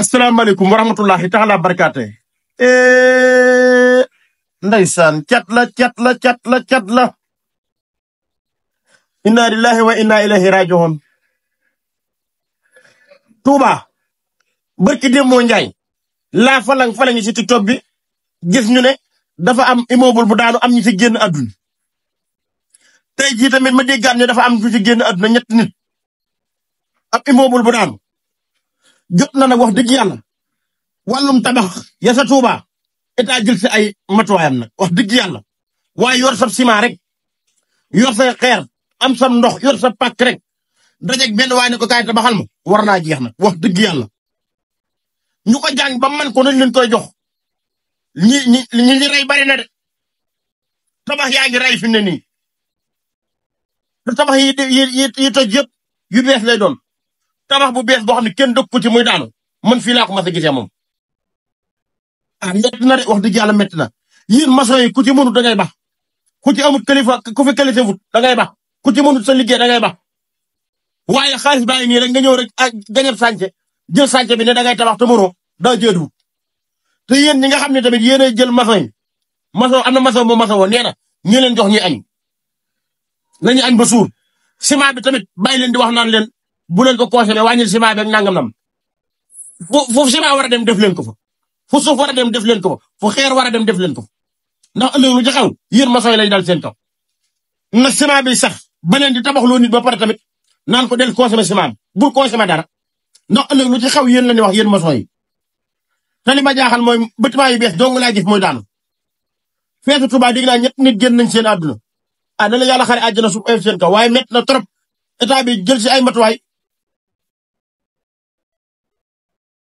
asalaamaaleykum wa rahmatullahi taala barakaate. Ndeysaan cat la. Inna lillahi wa inna ilayhi raji'un. Touba barki Demba Njaay laa falang ci TikTok bi gis ñu ne dafa am immeuble bu daanu am ñu ci génn àdduna. Tey jii tamit ma déggaat ne dafa am ñu ci génn àdduna ñett nit. ab immeuble bu daanu jot na nag wax dëgg yàlla wàllum tabax ya sa Touba état jël si ay matuwaayam nag wax dëgg yàlla waaye yor sa ciment rek yor sa xeer am sa ndox yor sa pàkk rek dajeeg benn waay ne ko kaay tabaxal ma war naa jeex nag wax dëgg yàlla ñu ko jàng ba man ko nañ leen koy jox ñi rey bari na de tabax yaa ngi rey fi ne nii te tabax yi toj yëpp yu bees lay doon tabax bu bees boo xam ne kenn dëkk ko ci muy daanu man fii laa ko mas a gisee moom. métti na de wax dëgg yàlla métti na yéen maçon yi ku ci mënut da ngay bax ku ci amut kilifa ku fi qualité wut da ngay bax ku ci mënut sa liggéey da ngay bax waaye xaalis baa ngi nii rek nga ñëw rek ak gañal sànce jël sànce bi ne da ngay tabax te mënoo daa jëduwut te yéen ñi nga xam ne tamit yéenay jël maçon yi maçon am na maçon bu maçon woon nee na ñi leen jox ñuy añ nañu añ ba suur ciment bi tamit bàyyi leen di wax naan leen bu leen ko consommé wàññil ciment bi ak nangam nam fu ciment war a dem def leen ko fa fu suuf war a dem def leen ko fa fu xeer war a dem def leen ko fa ndax ëllëg lu ci xaw yéen maçon yi lay dal seen kaw na ciment bi sax beneen di tabax loo nit ba pare tamit naan ko del consommé ciment bi bul consommé dara ndax ëllëg lu ci xaw yéen la ñuy wax yéen maçon yi te li ma jaaxal mooy bâtiment yu bees dong laa gis mooy daanu feetu Touba dégg naa ñett nit génn nañ seen àdduna na la yàlla xare àjjana suuf seen kaw waaye métti na trop état bi jël si ay matuwaay